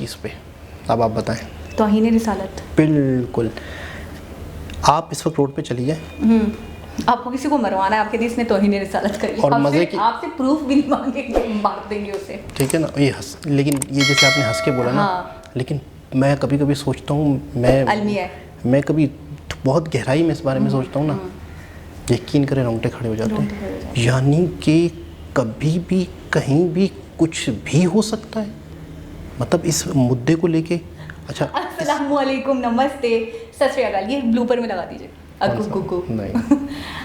इस पे। अब आप बताएं। तौहीन रिसालत। बिल्कुल। आप इस वक्त रोड पे चलिए, आपको किसी को मरवाना है, आपके देश ने तौहीन रिसालत करी और मज़े की आपसे प्रूफ भी नहीं मांगेंगे, मार देंगे उसे। ठीक है ना। ये लेकिन ये जैसे आपने हंस के बोला ना, लेकिन मैं कभी कभी सोचता हूँ, मैं कभी बहुत गहराई में इस बारे में सोचता हूँ ना, यकीन करें रोंगटे खड़े हो जाते हैं। यानी कि कभी भी कहीं भी कुछ भी हो सकता है, मतलब इस मुद्दे को लेके। अच्छा, अस्सलाम वालेकुम, नमस्ते, सत श्री अकाल। ये ब्लूपर में लगा दीजिए।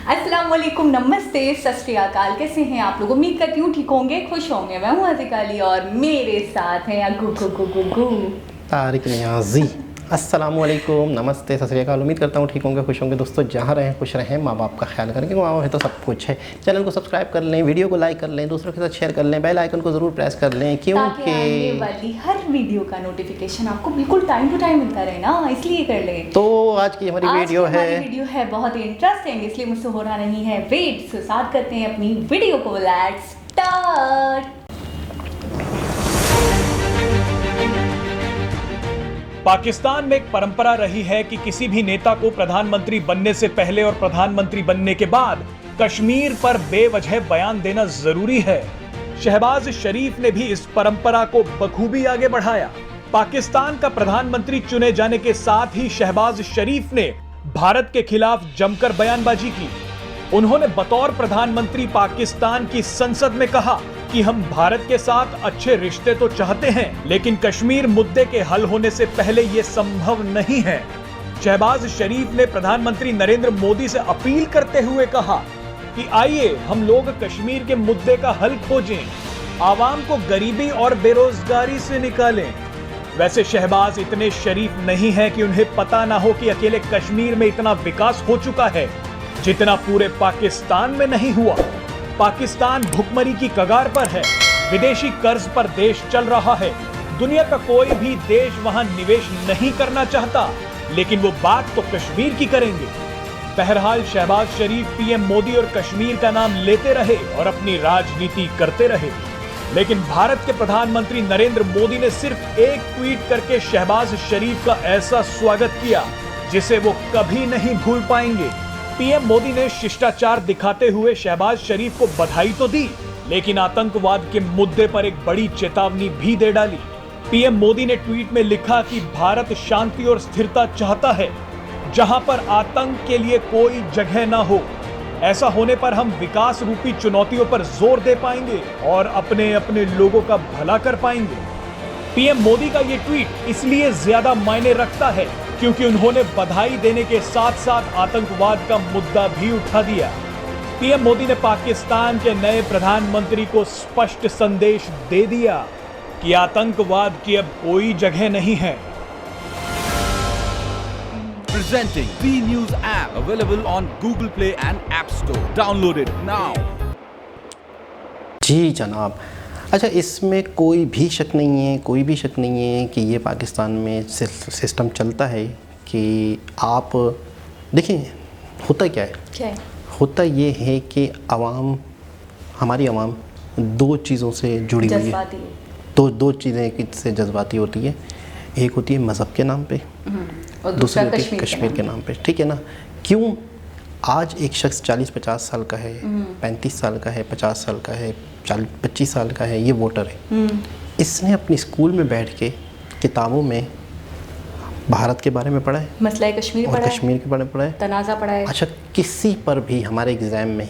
अस्सलाम वालेकुम, नमस्ते, सत श्री अकाल। कैसे हैं आप लोग? उम्मीद करती हूँ ठीक होंगे, खुश होंगे। मैं हूँ अज़ीज़ा अली और मेरे साथ हैं तारिक नियाज़ी। अस्सलाम वालेकुम, नमस्ते, सत श्री अकाल। उम्मीद करता हूँ ठीक होंगे, खुश होंगे। दोस्तों जहाँ रहें खुश रहें, माँ बाप का ख्याल करें, क्योंकि माँ बाप है तो सब कुछ है। चैनल को सब्सक्राइब कर लें, वीडियो को लाइक कर लें, दूसरों के साथ शेयर कर लें, बेल आइकन को ज़रूर प्रेस कर लें, क्योंकि आने वाली हर वीडियो का नोटिफिकेशन आपको बिल्कुल टाइम टू टाइम मिलता रहे ना, इसलिए कर लें। तो आज की हमारी वीडियो है बहुत ही इंटरेस्टिंग, इसलिए मुझसे हो रहा नहीं है वेट। सो स्टार्ट करते हैं अपनी वीडियो को। Let's start. पाकिस्तान में एक परंपरा रही है कि किसी भी नेता को प्रधानमंत्री बनने से पहले और प्रधानमंत्री बनने के बाद कश्मीर पर बेवजह बयान देना जरूरी है। शहबाज शरीफ ने भी इस परंपरा को बखूबी आगे बढ़ाया। पाकिस्तान का प्रधानमंत्री चुने जाने के साथ ही शहबाज शरीफ ने भारत के खिलाफ जमकर बयानबाजी की। उन्होंने बतौर प्रधानमंत्री पाकिस्तान की संसद में कहा कि हम भारत के साथ अच्छे रिश्ते तो चाहते हैं, लेकिन कश्मीर मुद्दे के हल होने से पहले ये संभव नहीं है। शहबाज शरीफ ने प्रधानमंत्री नरेंद्र मोदी से अपील करते हुए कहा कि आइए हम लोग कश्मीर के मुद्दे का हल खोजें, आवाम को गरीबी और बेरोजगारी से निकालें। वैसे शहबाज इतने शरीफ नहीं है कि उन्हें पता ना हो कि अकेले कश्मीर में इतना विकास हो चुका है जितना पूरे पाकिस्तान में नहीं हुआ। पाकिस्तान भुखमरी की कगार पर है, विदेशी कर्ज पर देश चल रहा है। दुनिया का कोई भी देश वहां निवेश नहीं करना चाहता, लेकिन वो बात तो कश्मीर की करेंगे। बहरहाल शहबाज शरीफ पीएम मोदी और कश्मीर का नाम लेते रहे और अपनी राजनीति करते रहे, लेकिन भारत के प्रधानमंत्री नरेंद्र मोदी ने सिर्फ एक ट्वीट करके शहबाज शरीफ का ऐसा स्वागत किया जिसे वो कभी नहीं भूल पाएंगे। पीएम मोदी ने शिष्टाचार दिखाते हुए शहबाज शरीफ को बधाई तो दी, लेकिन आतंकवाद के मुद्दे पर एक बड़ी चेतावनी भी दे डाली। पीएम मोदी ने ट्वीट में लिखा कि भारत शांति और स्थिरता चाहता है, जहां पर आतंक के लिए कोई जगह ना हो। ऐसा होने पर हम विकास रूपी चुनौतियों पर जोर दे पाएंगे और अपने अपने लोगों का भला कर पाएंगे। पीएम मोदी का ये ट्वीट इसलिए ज्यादा मायने रखता है क्योंकि उन्होंने बधाई देने के साथ साथ आतंकवाद का मुद्दा भी उठा दिया। पीएम मोदी ने पाकिस्तान के नए प्रधानमंत्री को स्पष्ट संदेश दे दिया कि आतंकवाद की अब कोई जगह नहीं है। Presenting B News app available on Google Play and App Store. Download it now. जी जनाब। अच्छा, इसमें कोई भी शक नहीं है कि ये पाकिस्तान में सिस्टम चलता है कि आप देखें, होता क्या है? होता ये है कि हमारी आवाम दो चीज़ों से जुड़ी हुई है। दो चीज़ें से जज्बाती होती है। एक होती है मज़हब के नाम पे और दूसरी होती है कश्मीर के नाम पे। ठीक है ना? क्यों आज एक शख्स 40-50 साल का है, 35 साल का है, 50 साल का है, 25 साल का है, ये वोटर है, इसने अपनी स्कूल में बैठ के किताबों में भारत के बारे में पढ़ा है, मसला कश्मीर और कश्मीर के बारे में पढ़ा है, तनाज़ा पढ़ा है। अच्छा, किसी पर भी हमारे एग्ज़ाम में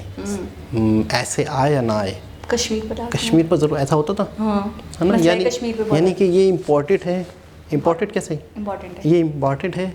ऐसे आए या ना आए, कश्मीर पर ज़रूर ऐसा होता था, है ना? यानी कि ये इम्पोर्टेंट है। इम्पोर्टेंट कैसे? ये इम्पोर्टेंट है,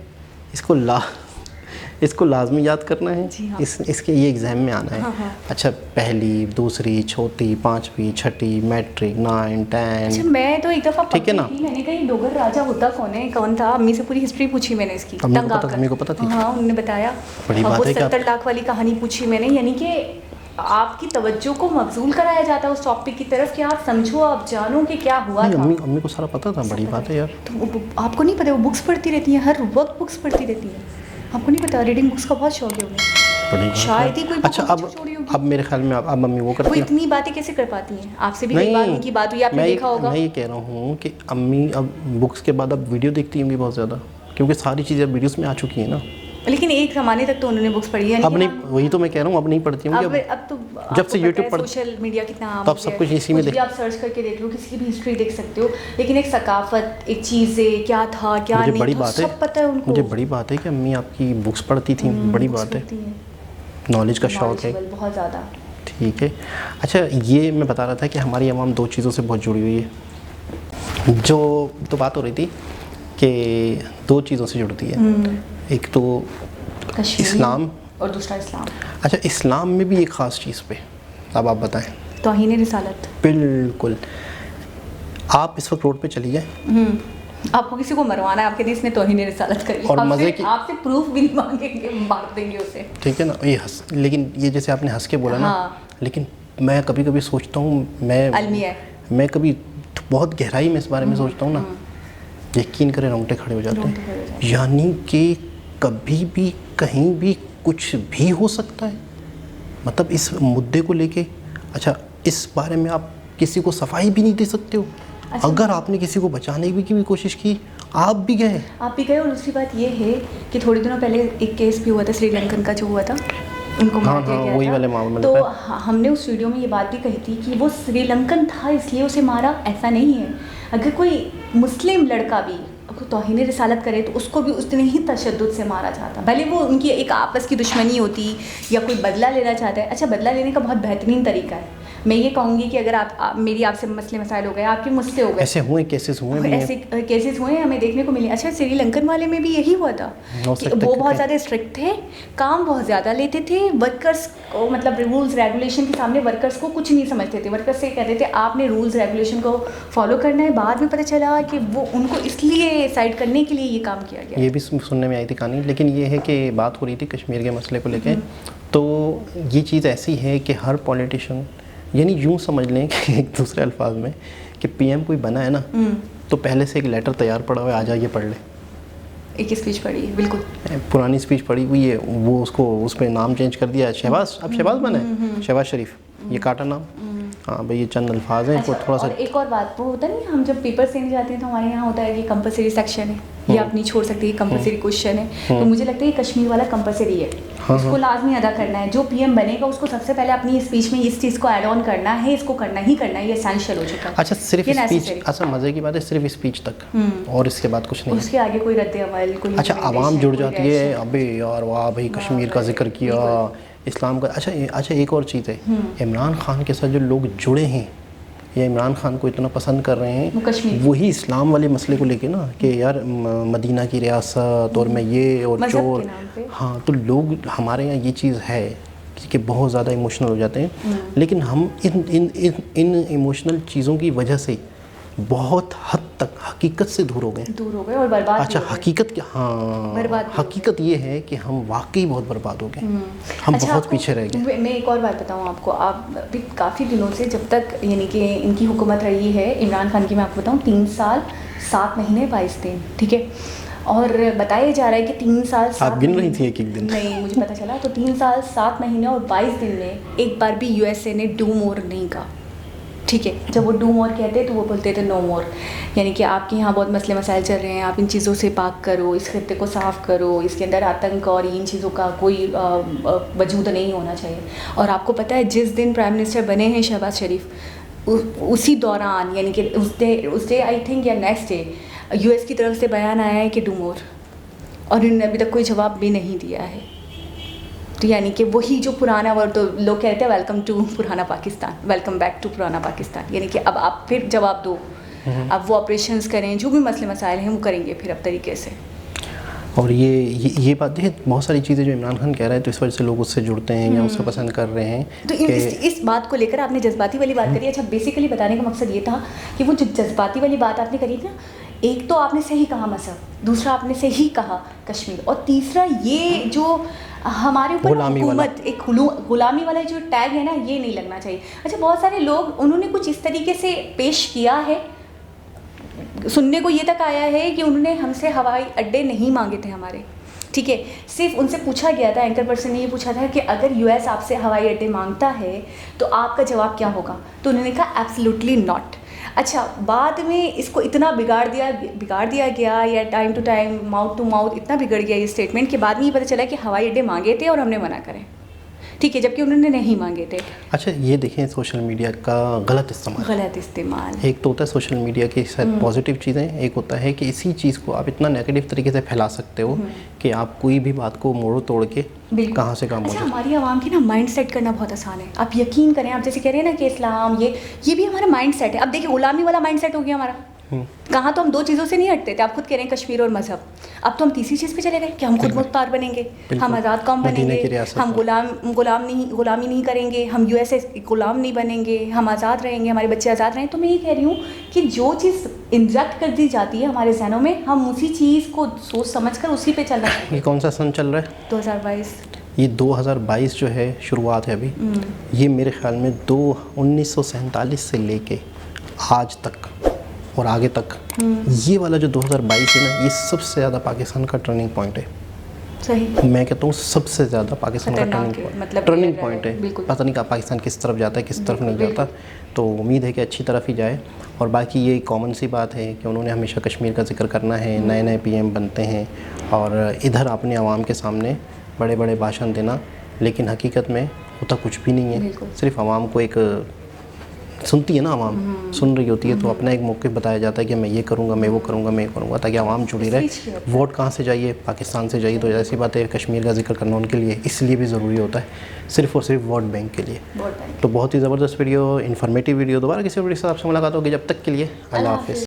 इसको लाजमी याद करना है। हाँ। इसके ये एग्ज़ाम में आना है। हाँ। अच्छा, पहली, दूसरी, चौथी, पांचवी, छठी, मैट्रिक, 9, 10। अच्छा, मैं तो एक दफ़ा ठीक है ना, मैंने कहीं डोगर राजा होता कौन था, अम्मी से पूरी हिस्ट्री पूछी मैंने इसकी। अम्मी को पता थी। हाँ, उन्होंने बताया। बड़ी बात है। 70 लाख वाली कहानी पूछी मैंने, यानी कि आपकी तवज्जो को मबजूल कराया जाता है उस टॉपिक की तरफ कि आप समझो, आप जानो कि क्या हुआ था। अम्मी को सारा पता था। बड़ी बात है यार। तो आपको नहीं पता? वो बुक्स पढ़ती रहती हैं, हर वक्त बुक्स पढ़ती रहती हैं। आपको नहीं पता? रीडिंग बुक्स का बहुत शौक है उन्हें। बड़ी बात शायद है। ही कोई अच्छा अब मेरे ख्याल में अब मम्मी वो वो करती हैं। इतनी बातें कैसे कर पाती हैं? आपसे भी कई बार उनकी बात हुई, आपने देखा होगा। मैं ये कह रहा हूँ कि अम्मी अब बुक्स के बाद अब वीडियो देखती होंगी बहुत ज़्यादा, क्योंकि सारी चीज़ें अब वीडियोस में आ चुकी हैं ना। लेकिन एक ज़माने तक तो उन्होंने बुक्स पढ़ी है। अब नहीं, वही तो मैं कह रहा हूँ, अब नहीं पढ़ती होंगी। अब तो जब से यूट्यूब पर सोशल मीडिया कितना आम तब हो गया सब कुछ इसी में भी आप सर्च करके देख लो, किसी की भी हिस्ट्री देख सकते हो। लेकिन एक सकाफत, एक चीज़ें क्या था क्या मुझे नहीं बड़ी था, बात है, सब पता है उनको। मुझे बड़ी बात है कि अम्मी आपकी बुक्स पढ़ती थी, बड़ी बात है, नॉलेज का शौक़ है बहुत ज़्यादा। ठीक है। अच्छा ये मैं बता रहा था कि हमारी आवाम दो चीज़ों से बहुत जुड़ी हुई है। जो तो बात हो रही थी कि दो चीज़ों से जुड़ती है, एक तो इस्लाम और दूसरा इस्लाम। अच्छा इस्लाम में भी एक ख़ास चीज़ पे अब आप बताएं। तौहीन रिसालत। बिल्कुल। आप इस वक्त रोड पे चली जाए, आपको किसी को मरवाना है, आपके देश ने तौहीन रिसालत करी और मज़े की आपसे प्रूफ भी नहीं मांगेंगे, मार देंगे उसे, ठीक है ना। ये लेकिन ये जैसे आपने हंस के बोला ना, लेकिन मैं कभी कभी सोचता हूँ, मैं कभी बहुत गहराई में इस बारे में सोचता हूँ ना, यकीन करें रोंगटे खड़े हो जाते हैं। यानी कि कभी भी कहीं भी कुछ भी हो सकता है, मतलब इस मुद्दे को लेके। अच्छा इस बारे में आप किसी को सफाई भी नहीं दे सकते हो। अच्छा, अगर आपने किसी को बचाने की भी कोशिश की, आप भी गए। और दूसरी बात ये है कि थोड़े दिनों पहले एक केस भी हुआ था श्रीलंकन का, जो हुआ था उनको मार दिया गया वही था। वाले मामले तो हमने उस वीडियो में ये बात भी कही थी कि वो श्रीलंकन था इसलिए उसे मारा, ऐसा नहीं है। अगर कोई मुस्लिम लड़का भी तौहीन रिसालत करे तो उसको भी उतने ही तशद्दुद से मारा जाता, भले वो उनकी एक आपस की दुश्मनी होती या कोई बदला लेना चाहता है। अच्छा बदला लेने का बहुत बेहतरीन तरीका है। मैं ये कहूँगी कि अगर मेरी आपसे मसले मसाइल हो गए, आपके मुझसे हो गए, ऐसे हुए केसेस हुए हमें देखने को मिले। अच्छा श्रीलंकन वाले में भी यही हुआ था कि वो बहुत ज़्यादा स्ट्रिक्ट थे, काम बहुत ज़्यादा लेते थे, वर्कर्स को मतलब रूल्स रेगुलेशन के सामने वर्कर्स को कुछ नहीं समझते थे। वर्कर्स से कहते थे आपने रूल्स रेगुलेशन को फॉलो करना है। बाद में पता चला कि वो उनको इसलिए साइड करने के लिए ये काम किया गया। ये भी सुनने में आई थी कहानी। लेकिन ये है कि बात हो रही थी कश्मीर के मसले को लेकर, तो ये चीज़ ऐसी है कि हर पॉलिटिशियन, यानी यूँ समझ लें कि एक दूसरे अल्फाज में कि पीएम कोई बना है ना, तो पहले से एक लेटर तैयार पड़ा हुआ है, आ जाइए पढ़ ले। एक स्पीच पढ़ी है, बिल्कुल पुरानी स्पीच पढ़ी हुई है, वो उसको उस पर नाम चेंज कर दिया है, शहबाज, अब शहबाज बना है, शहबाज शरीफ, ये काटा नाम। हाँ भाई ये चंद अल्फाज हैं। अच्छा, थोड़ा सा एक और बात, वो होता नहीं, हम जब पेपर देने जाते हैं तो हमारे यहाँ होता है कि कंपलसरी सेक्शन है, ये आप नहीं छोड़ सकते, कंपलसरी क्वेश्चन है। तो मुझे लगता है कि कश्मीर वाला कंपलसरी है, उसको लाजमी अदा करना है। जो पीएम बनेगा उसको सबसे पहले अपनी स्पीच में इस चीज़ को ऐड ऑन करना है, इसको करना ही करना है, ये एसेंशियल हो चुका है। अच्छा सिर्फ स्पीच, अच्छा मज़े की बात है सिर्फ स्पीच तक, और इसके बाद कुछ नहीं, उसके आगे कोई रद्द अमल कोई। अच्छा आवाम जुड़ जाती है, अबे यार वाह भाई कश्मीर का जिक्र किया, इस्लाम का। अच्छा एक और चीज़ है, इमरान खान के साथ जो लोग जुड़े हैं या इमरान खान को इतना पसंद कर रहे हैं, वही इस्लाम वाले मसले को लेके ना कि यार मदीना की रियासत और मैं ये और चोर। हाँ तो लोग हमारे यहाँ ये चीज़ है कि बहुत ज़्यादा इमोशनल हो जाते हैं। लेकिन हम इन इमोशनल चीज़ों की वजह से बहुत हद तक हकीकत से दूर हो गए और बर्बाद। अच्छा हकीकत क्या, हाँ हकीकत ये है कि हम वाकई बहुत बर्बाद हो गए, हम अच्छा, बहुत पीछे रह गए। मैं एक और बात बताऊँ आपको, आप अभी काफ़ी दिनों से जब तक यानी कि इनकी हुकूमत रही है इमरान खान की, मैं आपको बताऊँ 3 साल 7 महीने 22 दिन, ठीक है। और बताया जा रहा है कि 3 साल 7 आप गिन रही थी एक दिन? नहीं, मुझे पता चला। तो 3 साल 7 महीने और 22 दिन में एक बार भी यूएसए ने डू मोर नहीं कहा, ठीक है। जब वो डू मोर कहते तो वो बोलते थे नो मोर, यानी कि आपके यहाँ बहुत मसले मसाइल चल रहे हैं, आप इन चीज़ों से पाक करो, इस खत्ते को साफ़ करो, इसके अंदर आतंक और इन चीज़ों का कोई वजूद नहीं होना चाहिए। और आपको पता है जिस दिन प्राइम मिनिस्टर बने हैं शहबाज शरीफ, उसी दौरान यानी कि उस डे आई थिंक या नेक्स्ट डे यूएस की तरफ से बयान आया है कि डू मोर, और इन्होंने अभी तक कोई जवाब भी नहीं दिया है। तो यानी कि वही जो पुराना वर्ड, तो लोग कहते हैं वेलकम टू पुराना पाकिस्तान, वेलकम बैक टू पुराना पाकिस्तान, यानी कि अब आप फिर जवाब दो, अब वो ऑपरेशंस करें, जो भी मसले मसाइल हैं वो करेंगे फिर अब तरीके से। और ये बात है, बहुत सारी चीज़ें जो इमरान खान कह रहा है तो इस वजह से लोग उससे जुड़ते हैं या उसको पसंद कर रहे हैं। तो इस बात को लेकर आपने जज्बाती वाली बात करी। अच्छा बेसिकली बताने का मकसद ये था कि वो जो जज्बाती वाली बात आपने करी थी ना, एक तो आपने सही कहा मसहब, दूसरा आपने सही कहा कश्मीर, और तीसरा ये जो हमारे ऊपर हुकूमत एक गुलामी वाला जो टैग है ना, ये नहीं लगना चाहिए। अच्छा बहुत सारे लोग उन्होंने कुछ इस तरीके से पेश किया है, सुनने को ये तक आया है कि उन्होंने हमसे हवाई अड्डे नहीं मांगे थे हमारे, ठीक है, सिर्फ उनसे पूछा गया था, एंकर पर्सन ने ये पूछा था कि अगर यूएस आपसे हवाई अड्डे मांगता है तो आपका जवाब क्या होगा, तो उन्होंने कहा एब्सोल्युटली नॉट। अच्छा, बाद में इसको इतना बिगाड़ दिया गया, या time to time mouth to mouth इतना बिगड़ गया ये स्टेटमेंट के बाद में ये पता चला कि हवाई अड्डे मांगे थे और हमने मना करें, ठीक है, जबकि उन्होंने नहीं मांगे थे। अच्छा, ये देखें सोशल मीडिया का गलत इस्तेमाल। एक तो होता है सोशल मीडिया की शायद पॉजिटिव चीज़ें, एक होता है कि इसी चीज़ को आप इतना नेगेटिव तरीके से फैला सकते हो कि आप कोई भी बात को मोड़ तोड़ के कहाँ से काम हो जाए। हमारी आवाम की ना माइंड सेट करना बहुत आसान है। आप यकीन करें, आप जैसे कह रहे हैं ना कि इस्लाम ये भी हमारा माइंड सेट है। अब देखिए गुलामी वाला माइंड सेट हो गया हमारा। कहाँ तो हम दो चीज़ों से नहीं हटते थे, आप खुद कह रहे हैं कश्मीर और मजहब, अब तो हम तीसरी चीज़ पे चले गए कि हम खुद मुख्तार बनेंगे, हम आज़ाद कौम बनेंगे, हम गुलामी नहीं करेंगे, हम यूएसए गुलाम नहीं बनेंगे, हम आज़ाद रहेंगे, हमारे बच्चे आज़ाद रहेंगे। तो मैं ये कह रही हूँ कि जो चीज़ इंजेक्ट कर दी जाती है हमारे जहनों में, हम उसी चीज़ को सोच समझ कर उसी पे चलना चाहिए। ये कौन सा सन चल रहा है? 2022। ये 2022 जो है शुरुआत है अभी, ये मेरे ख्याल में 1947 से लेके आज तक और आगे तक, ये वाला जो 2022 है ना, ये सबसे ज़्यादा पाकिस्तान का टर्निंग पॉइंट है। सही, मैं कहता हूँ सबसे ज़्यादा पाकिस्तान का टर्निंग पॉइंट है। पता नहीं कहाँ पाकिस्तान किस तरफ जाता है, किस तरफ नहीं जाता। तो उम्मीद है कि अच्छी तरफ ही जाए। और बाकी ये कॉमन सी बात है कि उन्होंने हमेशा कश्मीर का जिक्र करना है, नए नए पीएम बनते हैं और इधर अपने आवाम के सामने बड़े बड़े भाषण देना, लेकिन हकीकत में होता कुछ भी नहीं है। सिर्फ आवाम को एक सुनती है ना, आवाम सुन रही होती है, तो अपना एक मौक़िफ़ बताया जाता है कि मैं ये करूँगा, मैं वो करूँगा, मैं ये करूँगा, ताकि आवाम जुड़ी रहे। वोट कहाँ से चाहिए? पाकिस्तान से चाहिए। तो ऐसी बात है, कश्मीर का जिक्र करना उनके लिए इसलिए भी ज़रूरी होता है, सिर्फ़ और सिर्फ वोट बैंक के लिए। तो बहुत ही ज़बरदस्त वीडियो, इन्फॉर्मेटिव वीडियो। दोबारा किसी वीडियो से आपसे मुलाकात होगी, जब तक के लिए अल्लाह हाफ़िज़।